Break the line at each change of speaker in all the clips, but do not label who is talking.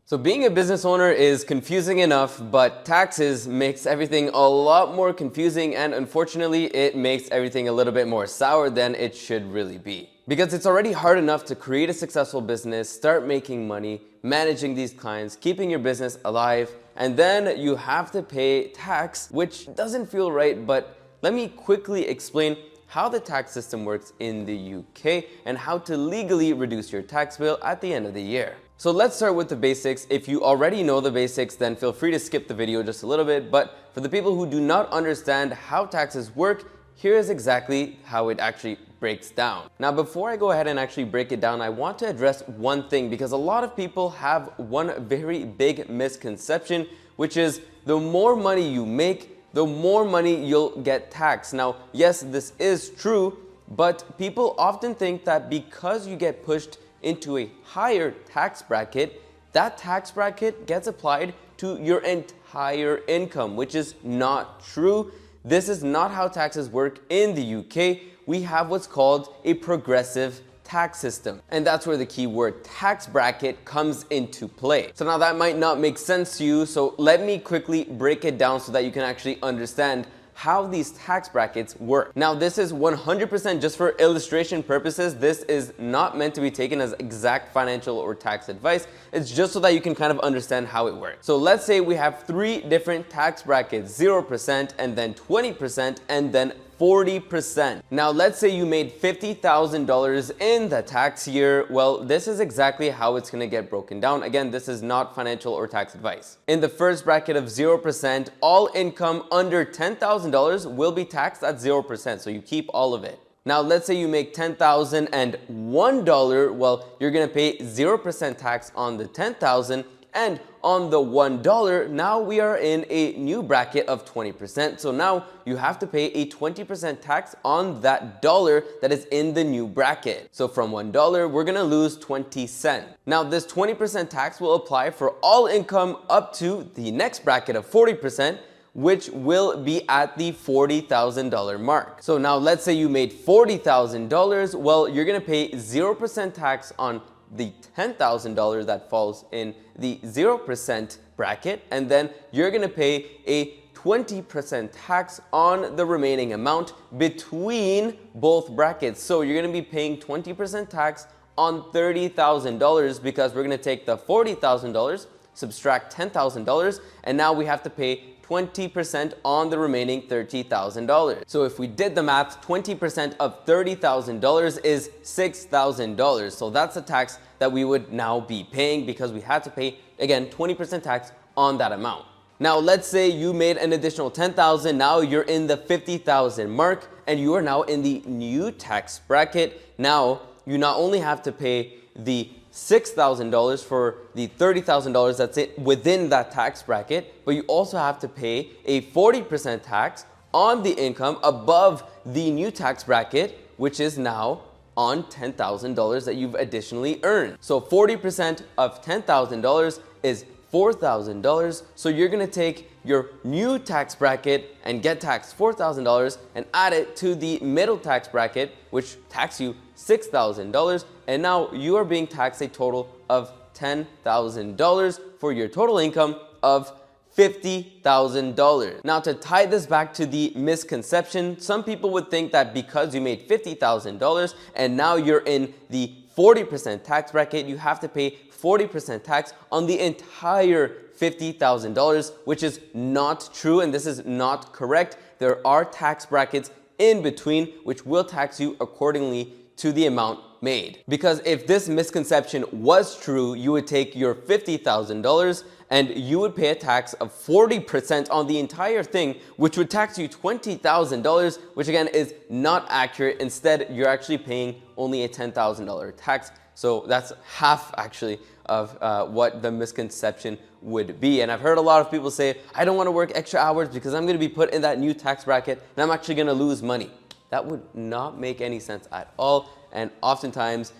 So being a business owner is confusing enough, but taxes makes everything a lot more confusing, and unfortunately it makes everything a little bit more sour than it should really be. Because it's already hard enough to create a successful business, start making money, managing these clients, keeping your business alive, and then you have to pay tax, which doesn't feel right. But let me quickly explain how the tax system works in the UK and how to legally reduce your tax bill at the end of the year. So let's start with the basics. If you already know the basics, then feel free to skip the video just a little bit. But for the people who do not understand how taxes work, here is exactly how it actually breaks down. Now, before I go ahead and actually break it down, I want to address one thing, because a lot of people have one very big misconception, which is the more money you make, the more money you'll get taxed. Now, yes, this is true, but people often think that because you get pushed into a higher tax bracket, that tax bracket gets applied to your entire income, which is not true. This is not how taxes work in the UK. We have what's called a progressive tax system, and that's where the key word tax bracket comes into play. So now that might not make sense to you, so let me quickly break it down so that you can actually understand how these tax brackets work. Now, this is 100% just for illustration purposes. This is not meant to be taken as exact financial or tax advice. It's just so that you can kind of understand how it works. So let's say we have three different tax brackets: 0%, and then 20%, and then 40%. Now, let's say you made $50,000 in the tax year. Well, this is exactly how it's gonna get broken down. Again, this is not financial or tax advice. In the first bracket of 0%, all income under $10,000 will be taxed at 0%, so you keep all of it. Now, let's say you make $10,001. Well, you're gonna pay 0% tax on the $10,000, and on the $1, now we are in a new bracket of 20%. So now you have to pay a 20% tax on that dollar that is in the new bracket. So from $1, we're gonna lose 20 cents. Now, this 20% tax will apply for all income up to the next bracket of 40%, which will be at the $40,000 mark. So now let's say you made $40,000. Well, you're gonna pay 0% tax on the $10,000 that falls in the 0% bracket, and then you're gonna pay a 20% tax on the remaining amount between both brackets. So you're gonna be paying 20% tax on $30,000, because we're gonna take the $40,000, subtract $10,000, and now we have to pay 20% on the remaining $30,000. So if we did the math, 20% of $30,000 is $6,000. So that's the tax that we would now be paying, because we had to pay, again, 20% tax on that amount. Now, let's say you made an additional $10,000. Now you're in the $50,000 mark, and you are now in the new tax bracket. Now, you not only have to pay the $6,000 for the $30,000 that's within that tax bracket, but you also have to pay a 40% tax on the income above the new tax bracket, which is now on $10,000 that you've additionally earned. So 40% of $10,000 is $4,000. So you're gonna take your new tax bracket and get taxed $4,000 and add it to the middle tax bracket, which tax you $6,000, and now you are being taxed a total of $10,000 for your total income of $50,000. Now, to tie this back to the misconception, some people would think that because you made $50,000 and now you're in the 40% tax bracket, you have to pay 40% tax on the entire $50,000, which is not true, and this is not correct. There are tax brackets in between which will tax you accordingly to the amount made. Because if this misconception was true, you would take your $50,000 and you would pay a tax of 40% on the entire thing, which would tax you $20,000, which again is not accurate. Instead, you're actually paying only a $10,000 tax. So that's half actually of what the misconception would be. And I've heard a lot of people say, I don't want to work extra hours because I'm going to be put in that new tax bracket and I'm actually going to lose money. That would not make any sense at all. And oftentimes,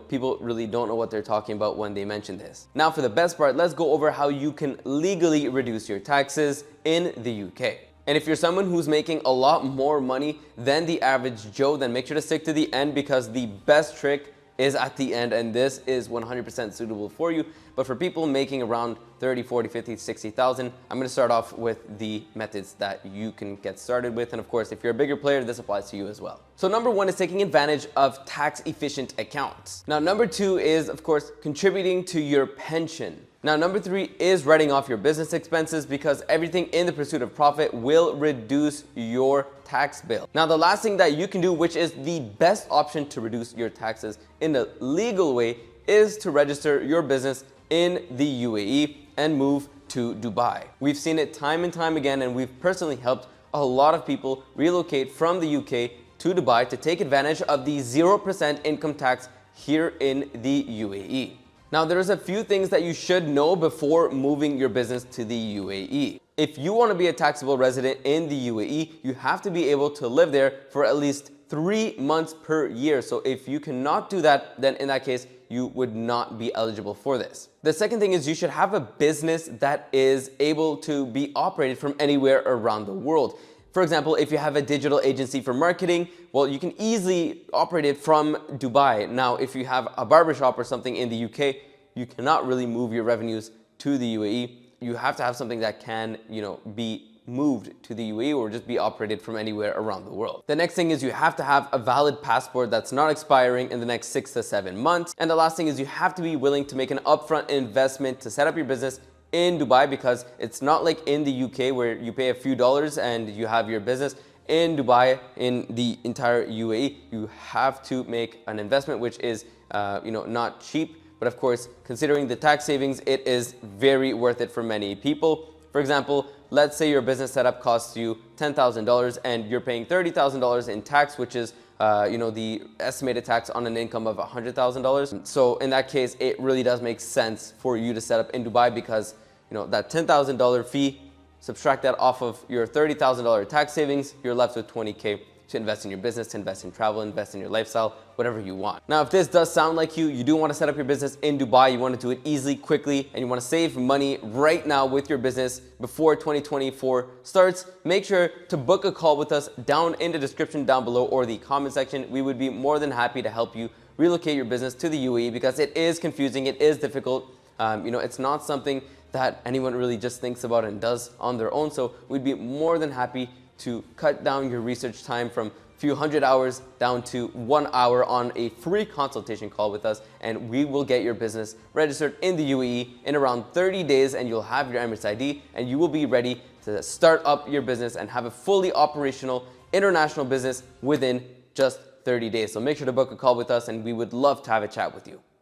people really don't know what they're talking about when they mention this. Now, for the best part, let's go over how you can legally reduce your taxes in the UK. And if you're someone who's making a lot more money than the average Joe, then make sure to stick to the end, because the best trick is at the end, and this is 100% suitable for you. But for people making around 30, 40, 50, 60,000, I'm going to start off with the methods that you can get started with. And of course, if you're a bigger player, this applies to you as well. So number one is taking advantage of tax efficient accounts. Now, number two is, of course, contributing to your pension. Now, number three is writing off your business expenses, because everything in the pursuit of profit will reduce your tax bill. Now, the last thing that you can do, which is the best option to reduce your taxes in a legal way, is to register your business in the UAE and move to Dubai. We've seen it time and time again, and we've personally helped a lot of people relocate from the UK to Dubai to take advantage of the 0% income tax here in the UAE. Now, there's a few things that you should know before moving your business to the UAE. If you want to be a taxable resident in the UAE, you have to be able to live there for at least 3 months per year. So if you cannot do that, then in that case, you would not be eligible for this. The second thing is you should have a business that is able to be operated from anywhere around the world. For example, if you have a digital agency for marketing, well, you can easily operate it from Dubai. Now, if you have a barbershop or something in the UK, you cannot really move your revenues to the UAE. You have to have something that can, be moved to the UAE or just be operated from anywhere around the world. The next thing is you have to have a valid passport that's not expiring in the next 6 to 7 months. And the last thing is you have to be willing to make an upfront investment to set up your business in Dubai, because it's not like in the UK where you pay a few dollars and you have your business. In Dubai, in the entire UAE, you have to make an investment, which is not cheap. But of course, considering the tax savings, it is very worth it for many people. For example, let's say your business setup costs you $10,000 and you're paying $30,000 in tax, which is the estimated tax on an income of $100,000. So in that case, it really does make sense for you to set up in Dubai, because that $10,000 fee, subtract that off of your $30,000 tax savings, you're left with $20K to invest in your business, to invest in travel, invest in your lifestyle, whatever you want. Now, if this does sound like you do want to set up your business in Dubai, you want to do it easily, quickly, and you want to save money right now with your business before 2024 starts, make sure to book a call with us down in the description down below or the comment section. We would be more than happy to help you relocate your business to the UAE, because it is confusing, it is difficult. It's not something that anyone really just thinks about and does on their own. So we'd be more than happy to cut down your research time from a few hundred hours down to 1 hour on a free consultation call with us, and we will get your business registered in the UAE in around 30 days, and you'll have your Emirates ID, and you will be ready to start up your business and have a fully operational international business within just 30 days. So make sure to book a call with us, and we would love to have a chat with you.